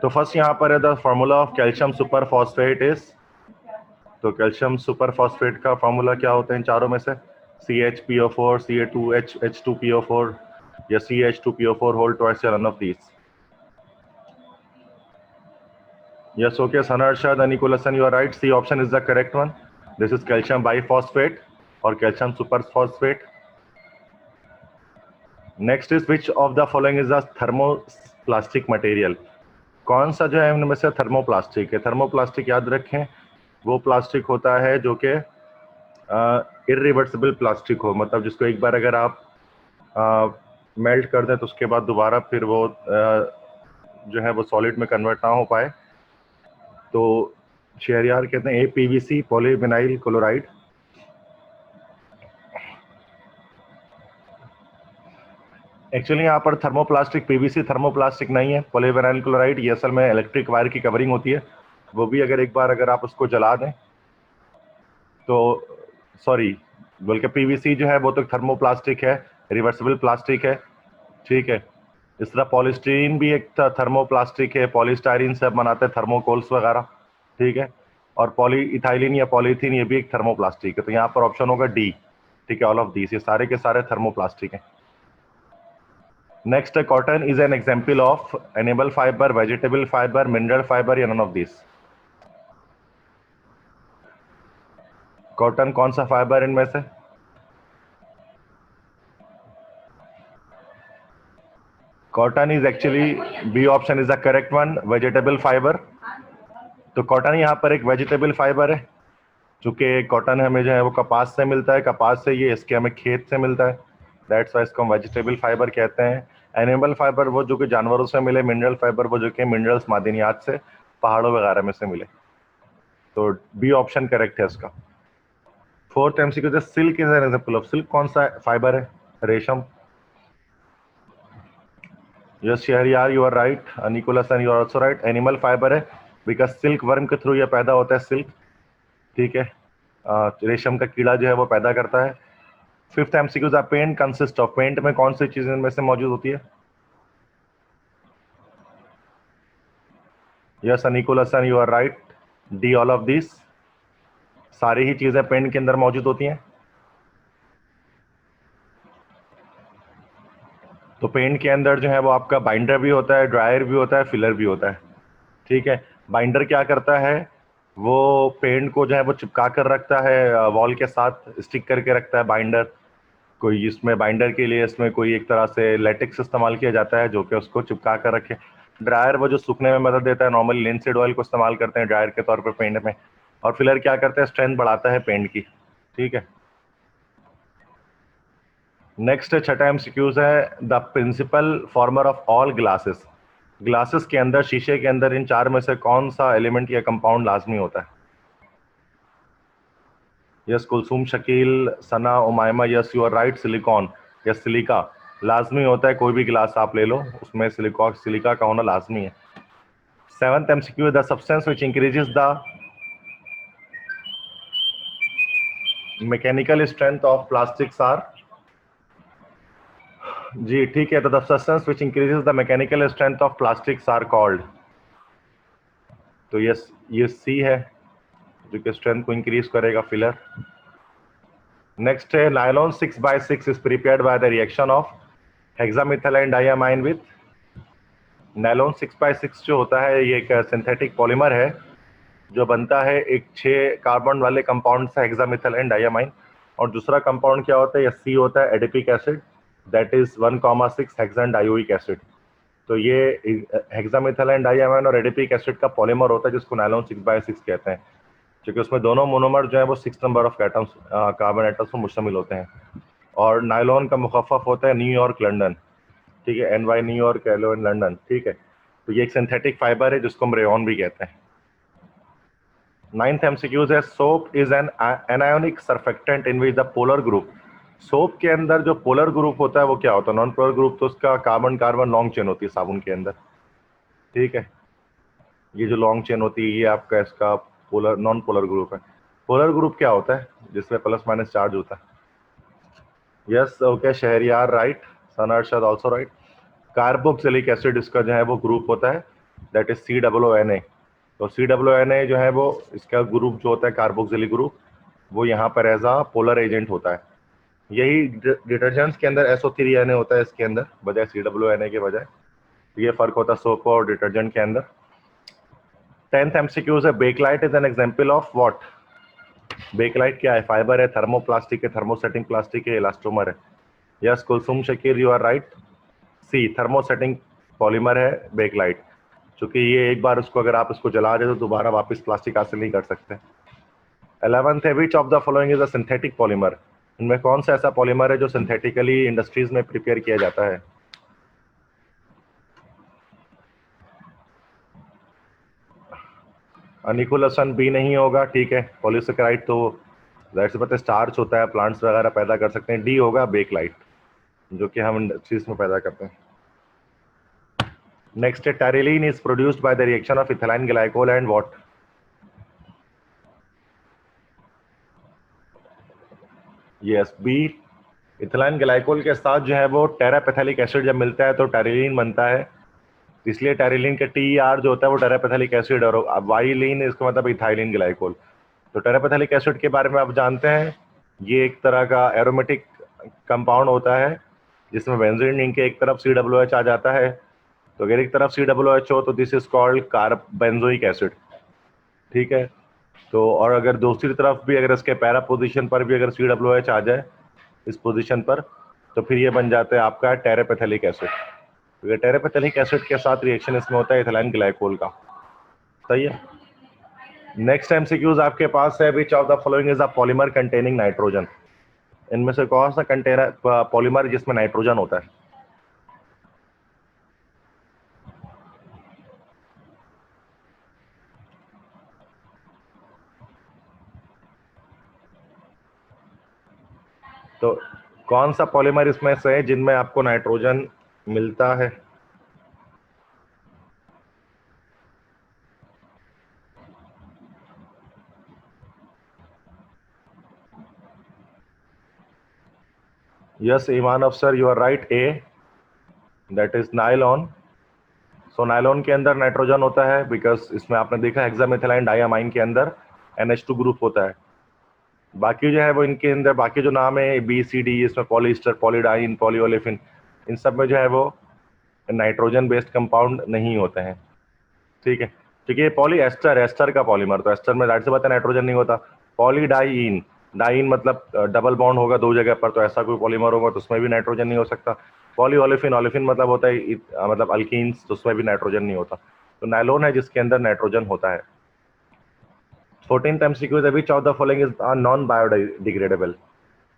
तो फर्स्ट यहाँ पर है the formula of calcium super phosphate is, तो कैल्शियम सुपर फॉस्फेट का फॉर्मूला क्या होता है इन चारों में से? CH PO4, Ca2H H2PO4 या CH2PO4 होल ट्वाइस या none of these? Yes, okay, Sanarshad and Nicolason, you are right. C option is the correct one. This is calcium biphosphate or calcium superphosphate. Next is which of the following is the thermoplastic material? कौन सा जो है इनमें से thermoplastic है? Thermoplastic याद रखें वो प्लास्टिक होता है जो कि इरिवर्सिबल प्लास्टिक हो, मतलब जिसको एक बार अगर आप मेल्ट कर दें तो उसके बाद दोबारा फिर वो जो है वो सॉलिड में कन्वर्ट ना हो पाए, तो शहरयार कहते हैं APVC पॉलीविनाइल क्लोराइड। एक्चुअली यहाँ पर थर्मोप्लास्टिक PVC थर्मोप्लास्टिक नहीं है, पॉलीविनाइल क्लोराइड ये असल में इलेक्ट्रिक वायर की कवरिंग होती है, वो भी अगर एक बार अगर आप उसको जला दें तो सॉरी बल्कि PVC जो है वो तो थर्मोप्लास्टिक है, रिवर्सिबल प्लास्टिक है, ठीक है। इस तरह पॉलिस्टीरीन भी एक थर्मोप्लास्टिक है, पॉलीस्टायरीन से बनाते हैं थर्मोकोल्स वगैरह, ठीक है। और पॉलीइथाइलिन या पॉलीथीन ये भी एक थर्मोप्लास्टिक है, तो यहाँ पर ऑप्शन होगा डी, ठीक है, ऑल ऑफ दीस, ये सारे के सारे थर्मोप्लास्टिक हैं। नेक्स्ट है cotton is an example of animal fibre, vegetable fibre, mineral fibre या नन ऑफ दिस? कॉटन कौन सा फाइबर इनमें से? Cotton is actually B option is the correct one, vegetable fibre. तो कॉटन यहाँ पर एक वेजिटेबल फाइबर है, चूंकि कॉटन हमें जो है वो कपास से मिलता है, कपास से ये इसके हमें खेत से मिलता है, दैट्स वाई इसको हम वेजिटेबल फाइबर कहते हैं। एनिमल फाइबर वो जो कि जानवरों से मिले, मिनरल फाइबर वो जो कि मिनरल्स मादनियात से पहाड़ों वगैरह में से मिले, तो बी ऑप्शन करेक्ट है इसका। Fourth MCQ, silk is an example of, silk कौन सा फाइबर है? रेशम। Yes Shaharyar you are right, Nicholas and you are also right, animal fibre है बिकॉज सिल्क वर्म के थ्रू ये पैदा होता है सिल्क, ठीक है, रेशम का कीड़ा जो है वो पैदा करता है। Fifth MCQ, paint consist of, paint में कौन सी चीज इनमें से मौजूद होती है? Yes Nicholas and you are right, D all of this, सारी ही चीजें पेंट के अंदर मौजूद होती हैं। तो पेंट के अंदर जो है वो आपका बाइंडर भी होता है, ड्रायर भी होता है, फिलर भी होता है, ठीक है। बाइंडर क्या करता है, वो पेंट को जो है वो चिपका कर रखता है, वॉल के साथ स्टिक करके रखता है बाइंडर। कोई इसमें बाइंडर के लिए इसमें कोई एक तरह से लेटेक्स इस्तेमाल किया जाता है जो कि उसको चिपका कर रखे। ड्रायर वो जो सूखने में मदद देता है, नॉर्मली लिंसीड ऑयल को इस्तेमाल करते हैं ड्रायर के तौर पर पेंट में। और फिलर क्या करते हैं, स्ट्रेंथ बढ़ाता है पेंट की, ठीक है। नेक्स्ट छठा MCQs है the principal former of all glasses, glasses के अंदर, शीशे के अंदर इन चार में से कौन सा एलिमेंट या कंपाउंड लाजमी होता है? Yes Kulsum, Shakeel, Sana, Umaima, yes you are right, silicon या सिलिका लाजमी होता है, कोई भी ग्लास आप ले लो उसमें सिलिका का होना लाजमी है। Seventh MCQ, the substance which increases the mechanical strength of plastics are, जी ठीक है, तो the substance which increases the mechanical strength of plastics are called, तो यस ये सी है जो कि स्ट्रेंथ को इंक्रीज करेगा, फिलर। नेक्स्ट है nylon 6x6 is prepared by the reaction of hexamethyl diamine with, nylon 6x6 जो होता है ये एक सिंथेटिक पॉलीमर है जो बनता है एक 6 कार्बन वाले कंपाउंड से, हेक्सामिथाइल डाइअमाइन, और दूसरा कंपाउंड क्या होता है, या सी होता है adipic acid, that is 1,6 hexane dioic acid. तो ये हेक्सामिथाइल डाइअमाइन और एडिपिक एसिड का पॉलीमर होता है जिसको नायलॉन 6x6 कहते हैं, क्योंकि उसमें दोनों मोनोमर जो है वो 6 number of atoms carbon atoms पर मुश्तमिल होते हैं। और नायलॉन का मुखफ़फ़ होता है न्यूयॉर्क लंदन, ठीक है, NY न्यूयॉर्क, LO लंदन, ठीक है। तो ये एक सिंथेटिक फाइबर है जिसको हम रेयॉन भी कहते हैं। नाइन्थ MCQs है soap is an anionic surfactant in which the polar group, soap के अंदर जो पोलर ग्रुप होता है वो क्या होता है? नॉन पोलर ग्रुप तो उसका कार्बन कार्बन लॉन्ग चेन होती है साबुन के अंदर, ठीक है, ये जो लॉन्ग चेन होती है ये आपका इसका पोलर नॉन पोलर ग्रुप है। पोलर ग्रुप क्या होता है? जिसमें प्लस माइनस चार्ज होता है। Yes okay Shahryar right, Sana Arshad also right, carboxylic acid इसका जो है वो ग्रुप होता है दैट इज COONA। तो COONA जो है वो इसका ग्रुप जो होता है कार्बोक्सिलिक ग्रुप, वो यहाँ पर एज अ पोलर एजेंट होता है। यही डिटर्जेंट्स के अंदर SO3Na होता है इसके अंदर बजाय COONA के बजाय। ये फर्क होता है सोप और डिटर्जेंट के अंदर। 10th MCQ है, bakelite is an example of what? Bakelite क्या है? फाइबर है, थर्मोप्लास्टिक है, थर्मोसेटिंग प्लास्टिक है, इलास्टोमर है। Yes Kulsum Shakir, you are right. C, thermosetting polymer है बेकलाइट, क्योंकि ये एक बार उसको अगर आप इसको जला दे तो दोबारा वापस प्लास्टिक हासिल नहीं कर सकते। 11th है, which of the following is a synthetic polymer? इनमें कौन सा ऐसा पॉलीमर है जो सिंथेटिकली इंडस्ट्रीज में प्रिपेयर किया जाता है? अनिकुल हसन बी नहीं होगा, ठीक है। पॉलीसेकेराइड तो जाहिर सी बात है स्टार्च होता है, प्लांट्स वगैरह पैदा कर सकते हैं। डी होगा बेकलाइट, जो कि हम इंडस्ट्रीज में पैदा करते हैं। नेक्स्ट है, terylene is produced by the reaction of ethylene glycol and what? Yes B, ethylene glycol के साथ जो है वो टेरापेथेलिक एसिड जब मिलता है तो टेरिलीन बनता है, इसलिए टेरिलीन के TER जो होता है वो टेरापेथेलिक एसिड, और वाइलीन इसका मतलब इथाइलिन ग्लाइकोल। तो टेरापेथेलिक एसिड के बारे में आप जानते हैं, ये एक तरह का एरोमेटिक कंपाउंड होता है जिसमें बेंजीन रिंग के एक तरफ COOH आ जाता है। तो अगर एक तरफ COOH हो तो दिस इज कॉल्ड कार्बेंजोइक एसिड, ठीक है। तो और अगर दूसरी तरफ भी अगर इसके पैरा पोजीशन पर भी अगर COOH आ जाए इस पोजीशन पर, तो फिर ये बन जाता है आपका टेरापेथेलिक एसिड। तो ये टेरापेथेलिक एसिड के साथ रिएक्शन इसमें होता है इथिलाइन ग्लाइकोल का। सही है। नेक्स्ट MCQs आपके पास है, which of the following is a polymer containing nitrogen? इनमें से कौन सा कंटेनर पॉलीमर जिसमें नाइट्रोजन होता है? तो कौन सा पॉलीमर इसमें से है जिनमें आपको नाइट्रोजन मिलता है? Yes Iman Afsar, you are right, A, that is nylon. So nylon के अंदर नाइट्रोजन होता है बिकॉज इसमें आपने देखा हेक्सामेथिलाइन डाइअमाइन के अंदर NH2 ग्रुप होता है। बाकी जो है वो इनके अंदर बाकी जो नाम है BCD, इसमें पॉलीस्टर, पॉलीडाइन, पॉलीओलेफिन, इन सब में जो है वो नाइट्रोजन बेस्ड कंपाउंड नहीं होते हैं, ठीक है। क्योंकि ये पॉली एस्टर का पॉलीमर, तो एस्टर में जाहिर सी बात है नाइट्रोजन नहीं होता। पॉलीडाइन, डाइन मतलब डबल बॉन्ड होगा दो जगह पर, तो ऐसा कोई पॉलीमर होगा तो उसमें भी नाइट्रोजन नहीं हो सकता। पॉलीओलेफिन, ओलेफिन मतलब होता है मतलब अल्कीन्स, तो उसमें भी नाइट्रोजन नहीं होता। तो नायलॉन है जिसके अंदर नाइट्रोजन होता है। 14th MCQ है, which of the following is non biodegradable?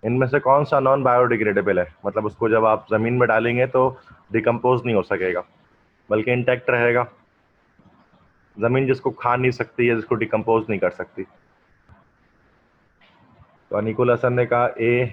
इनमें से कौन सा नॉन बायोडिग्रेडेबल है? मतलब उसको जब आप जमीन में डालेंगे तो डिकम्पोज नहीं हो सकेगा बल्कि इंटैक्ट रहेगा। जमीन जिसको खा नहीं सकती है, जिसको डिकम्पोज नहीं कर सकती। तो अनिकुल हसन ने कहा ए,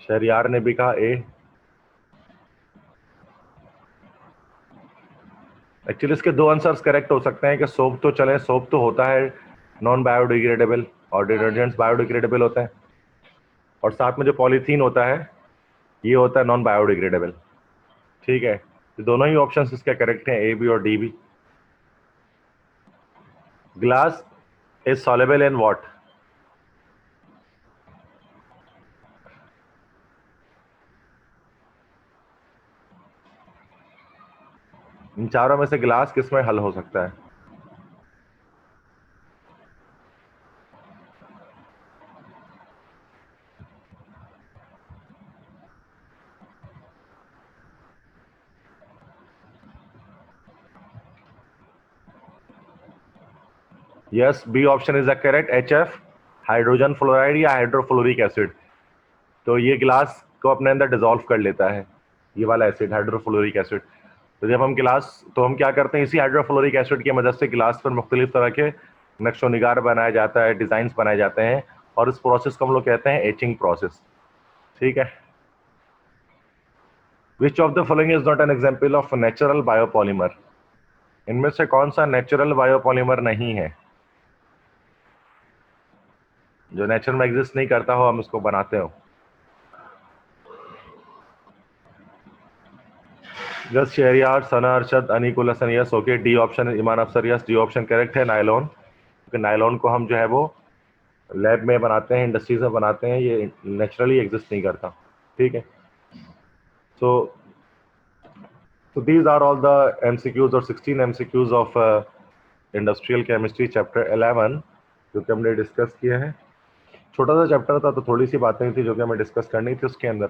शहरियार ने भी कहा ए। एक्चुअली इसके दो आंसर्स करेक्ट हो सकते हैं कि सोप तो चले, सोप तो होता है नॉन बायोडिग्रेडेबल और डिटर्जेंट्स बायोडिग्रेडेबल होते हैं, और साथ में जो पॉलीथीन होता है ये होता है नॉन बायोडिग्रेडेबल, ठीक है। तो दोनों ही ऑप्शंस इसके करेक्ट हैं, ए भी और डी भी। Glass is soluble in what? इन चारों में से ग्लास किसमें हल हो सकता है? Yes B option is the correct, HF, hydrogen fluoride या हाइड्रोफ्लोरिक एसिड। तो ये ग्लास को अपने अंदर डिजोल्व कर लेता है, ये वाला एसिड हाइड्रोफ्लोरिक एसिड। तो जब हम गिलास, तो हम क्या करते हैं, इसी हाइड्रोफ्लोरिक एसिड की मदद से गिलास पर मुख्तलिफ तरह के नक्शो निगार बनाया जाता है, डिजाइन बनाए जाते हैं, और इस प्रोसेस को हम लोग कहते हैं एचिंग प्रोसेस, ठीक है। Which of the following is not an example of natural biopolymer? इनमें से कौन सा नेचुरल बायोपॉलीमर नहीं है? जो नेचर में एग्जिस्ट नहीं करता हो, हम इसको बनाते हो। Just Shahryar, Sana, Arshad, Anikul Hasan, yes okay. D option Iman Afsar, yes D option correct है। नायलॉन, क्योंकि नायलॉन को हम जो है वो लैब में बनाते हैं, इंडस्ट्रीज में बनाते हैं, ये नेचुरली एग्जिस्ट नहीं करता, ठीक है। So these are all the MCQs और 16 MCQs of industrial chemistry chapter 11 जो कि हमने डिस्कस किया है। छोटा सा चैप्टर था तो थोड़ी सी बातें थी जो कि हमें डिस्कस करनी थी उसके अंदर।